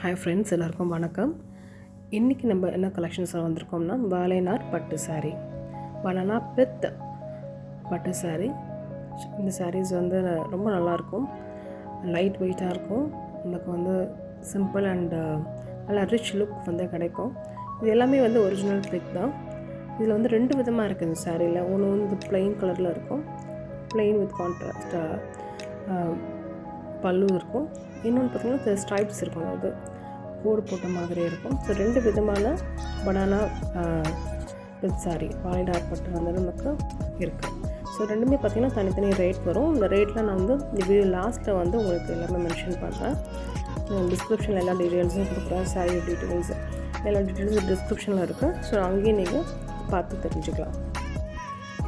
Hi friends, எல்லாருக்கும் வணக்கம். இன்றைக்கி நம்ம என்ன கலெக்ஷன்ஸாக வந்திருக்கோம்னா வாழைநார் பட்டு சாரீ, பனானா வித் பட்டு சாரீ. இந்த சாரீஸ் வந்து ரொம்ப நல்லாயிருக்கும், லைட் வெயிட்டாக இருக்கும். நமக்கு வந்து சிம்பிள் அண்ட் நல்லா ரிச் லுக் வந்து கிடைக்கும். இது எல்லாமே வந்து ஒரிஜினல் பிக் தான். இதில் வந்து 2 விதமாக இருக்குது இந்த சாரியில். ஒன்று வந்து ப்ளெயின் கலரில் இருக்கும், ப்ளெயின் வித் கான்ட்ராஸ்டாக பல்லு இருக்கும். இன்னொன்று பார்த்திங்கன்னா ஸ்ட்ரைப்ஸ் இருக்கும், அதாவது கோடு போட்ட மாதிரி இருக்கும். ஸோ 2 விதமான பனானா வித் சாரீ வாழைநார் பட்டு வந்து நமக்கு இருக்குது. ஸோ ரெண்டுமே பார்த்திங்கன்னா தனித்தனி ரேட் வரும். இந்த ரேட்டில் நான் வந்து இந்த வீடியோ லாஸ்ட்டில் வந்து உங்களுக்கு எல்லாமே மென்ஷன் பண்ணுறேன். டிஸ்கிரிப்ஷனில் எல்லா டீட்டெயில்ஸும் கொடுக்குறேன். சாரீ டீட்டெயில்ஸ் எல்லா டீட்டெயில்ஸும் டிஸ்கிரிப்ஷனில் இருக்குது. ஸோ அங்கேயும் நீங்கள் பார்த்து தெரிஞ்சுக்கலாம்.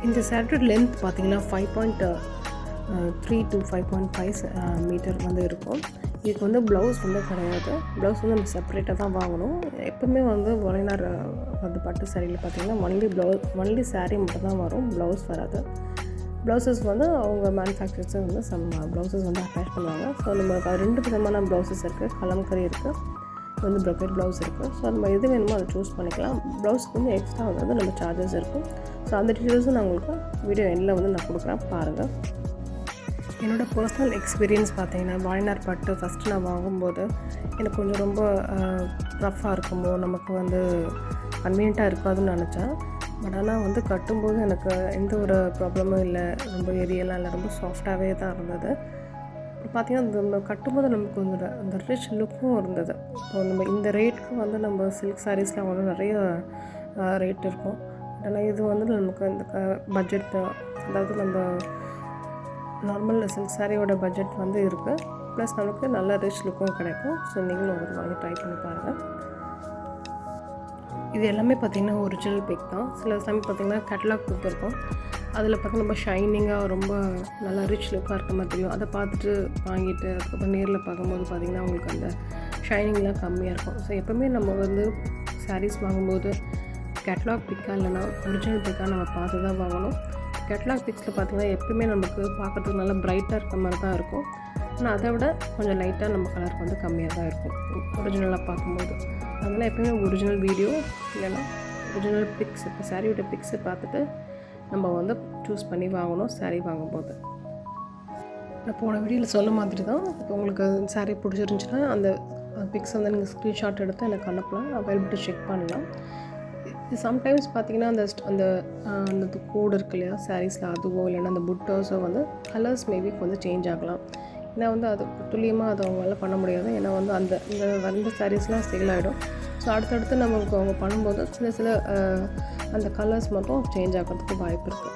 இந்த சாரியோட லென்த் பார்த்திங்கன்னா 5.3 to 5.5 மீட்டர் வந்து இருக்கும். இதுக்கு வந்து ப்ளவுஸ் வந்து கிடையாது. ப்ளவுஸ் வந்து நம்ம செப்பரேட்டாக தான் வாங்கணும். எப்போவுமே வந்து வாழைநார் வந்து பட்டு சாரியில் பார்த்திங்கன்னா ஒன்லி சாரீ மட்டும் தான் வரும், ப்ளவுஸ் வராது. ப்ளவுசஸ் வந்து அவங்க மேனுஃபேக்சர்ஸை வந்து ப்ளவுசஸ் வந்து அட்டாச் பண்ணுவாங்க. ஸோ நம்ம 2 விதமான ப்ளவுசஸ் இருக்குது. கலம்கரி இருக்குது, வந்து ப்ரொக்கேட் ப்ளவுஸ் இருக்குது. ஸோ நம்ம எது வேணுமோ அதை சூஸ் பண்ணிக்கலாம். ப்ளவுஸ்க்கு வந்து எக்ஸ்ட்ரா வந்து நம்ம சார்ஜஸ் இருக்கும். ஸோ அந்த டீட்டெயில்ஸும் நான் உங்களுக்கு வீடியோ எண்டில் வந்து நான் கொடுக்குறேன், பாருங்கள். என்னோடய பர்சனல் எக்ஸ்பீரியன்ஸ் பார்த்தீங்கன்னா, வாழைநார் பட்டு ஃபஸ்ட்டு நான் வாங்கும்போது எனக்கு கொஞ்சம் ரொம்ப ரஃப்பாக இருக்குமோ, நமக்கு வந்து கன்வீனியண்ட்டாக இருக்காதுன்னு நினச்சேன். பட் ஆனால் வந்து கட்டும்போது எனக்கு எந்த ஒரு ப்ராப்ளமும் இல்லை, ரொம்ப எரியெல்லாம் இல்லை, ரொம்ப சாஃப்டாகவே தான் இருந்தது. பார்த்திங்கன்னா நம்ம கட்டும்போது நமக்கு கொஞ்சம் அந்த ரிச் லுக்கும் இருந்தது. இப்போ நம்ம இந்த ரேட்டுக்கு வந்து நம்ம சில்க் சாரீஸ்லாம் வந்து நிறைய ரேட் இருக்கும். ஆனால் இது வந்து நமக்கு இந்த பட்ஜெட், அதாவது நம்ம நார்மல் சில்க் சாரியோட பட்ஜெட் வந்து இருக்குது. ப்ளஸ் நமக்கு நல்ல ரிச் லுக்கும் கிடைக்கும். ஸோ நீங்களும் ஒரு வாங்கி ட்ரை பண்ணி பாருங்கள். இது எல்லாமே பார்த்திங்கன்னா ஒரிஜினல் பிக் தான். சில சமயம் பார்த்திங்கன்னா கேட்டலாக் பிக் இருக்கும். அதில் பார்த்திங்கன்னா ரொம்ப ஷைனிங்காக ரொம்ப நல்லா ரிச் லுக்காக இருக்க மாதிரி தெரியும். அதை பார்த்துட்டு வாங்கிட்டு அதுக்கப்புறம் நேரில் பார்க்கும்போது பார்த்திங்கன்னா அவங்களுக்கு அந்த ஷைனிங்லாம் கம்மியாக இருக்கும். ஸோ எப்போவுமே நம்ம வந்து சாரீஸ் வாங்கும்போது கேட்டலாக் பிக்காக இல்லைனா ஒரிஜினல் பிக்காக நம்ம பார்த்து தான் வாங்கணும். கேட்லாக் பிக்ஸில் பார்த்திங்கன்னா எப்பவுமே நமக்கு பார்க்குறதுக்கு நல்லா ப்ரைட்டாக இருக்க மாதிரி தான் இருக்கும். ஆனால் அதை விட கொஞ்சம் லைட்டாக நம்ம கலருக்கு வந்து கம்மியாக தான் இருக்கும் ஒரிஜினலாக பார்க்கும்போது. அதனால் எப்போயுமே ஒரிஜினல் வீடியோ இல்லைன்னா ஒரிஜினல் பிக்ஸ், இப்போ சாரியோட பிக்ஸை பார்த்துட்டு நம்ம வந்து சூஸ் பண்ணி வாங்கணும் சாரீ வாங்கும்போது. நான் போன வீடியோவில் சொல்ல மாதிரி தான், இப்போ உங்களுக்கு சாரீ பிடிச்சிருந்துச்சுன்னா அந்த பிக்ஸ் வந்து நீங்கள் ஸ்க்ரீன்ஷாட் எடுத்து எனக்கு அனுப்பலாம், அவைலபிலிட்டி செக் பண்ணலாம். சம்டைம்ஸ் பார்த்திங்கன்னா அந்த கோடு இருக்கு இல்லையா சாரீஸில், அதுவோ இல்லைன்னா அந்த புட்டோஸோ வந்து கலர்ஸ் மேபி கொஞ்சம் சேஞ்ச் ஆகலாம். ஏன்னா வந்து அது துல்லியமாக அது அவங்களால பண்ண முடியாது. ஏன்னா வந்து இந்த வந்த சாரீஸ்லாம் சேல் ஆகிடும். ஸோ அடுத்தடுத்து நமக்கு அவங்க பண்ணும்போது சில அந்த கலர்ஸ் மட்டும் சேஞ்ச் ஆகிறதுக்கு வாய்ப்பு இருக்குது.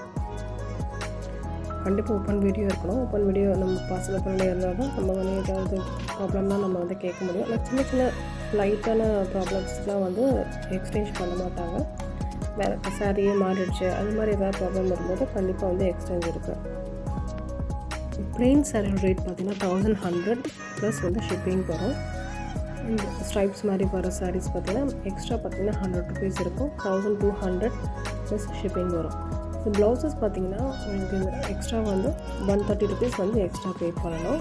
கண்டிப்பாக ஓப்பன் வீடியோ இருக்கணும். ஓப்பன் வீடியோ நம்ம பாசிபிள் பண்ணி இருந்தால் தான் நம்ம வந்து ஏதாவது ப்ராப்ளம்லாம் நம்ம வந்து கேட்க முடியும். ஆனால் சின்ன லைட்டான ப்ராப்ளம்ஸ்லாம் வந்து எக்ஸ்சேஞ்ச் பண்ண மாட்டாங்க. வேறு சாரியே மாறிடுச்சு அது மாதிரி ஏதாவது ப்ராப்ளம் வரும்போது கண்டிப்பாக வந்து எக்ஸ்சேஞ்ச் இருக்குது. ப்ளெயின் சாரியோட ரேட் பார்த்திங்கன்னா 1100 ப்ளஸ் வந்து ஷிப்பிங் வரும். இந்த ஸ்ட்ரைப்ஸ் மாதிரி வர சாரீஸ் பார்த்திங்கன்னா எக்ஸ்ட்ரா பார்த்திங்கன்னா 100 ருபீஸ் இருக்கும். 1200 ப்ளஸ் ஷிப்பிங் வரும். இந்த ப்ளவுசஸ் பார்த்திங்கன்னா உங்களுக்கு எக்ஸ்ட்ரா வந்து 130 ருபீஸ் வந்து எக்ஸ்ட்ரா பே பண்ணணும்.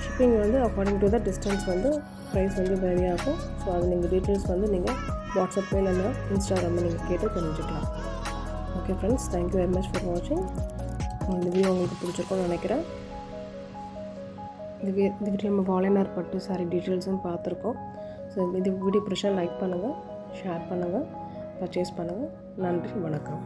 ஷிப்பிங் வந்து அக்கார்டிங் டு த டிஸ்டன்ஸ் வந்து ப்ரைஸ் வந்து வேரி ஆகும். ஸோ அது நீங்கள் டீட்டெயில்ஸ் வந்து நீங்கள் வாட்ஸ்அப்பில் இல்லைன்னா இன்ஸ்டாகிராமில் நீங்கள் கேட்டு தெரிஞ்சுக்கலாம். Okay friends, thank you very much for வாட்சிங். இந்த வீடியோ உங்களுக்கு பிடிச்சிருக்கும்னு நினைக்கிறேன். இந்த வீடியோ நம்ம வாழைநார் பட்டு சாரி டீட்டெயில்ஸும் பார்த்துருக்கோம். ஸோ இந்த வீடியோ பிடிச்சா லைக் பண்ணுங்கள், ஷேர் பண்ணுங்கள், பர்ச்சேஸ் பண்ணுங்கள். நன்றி, வணக்கம்.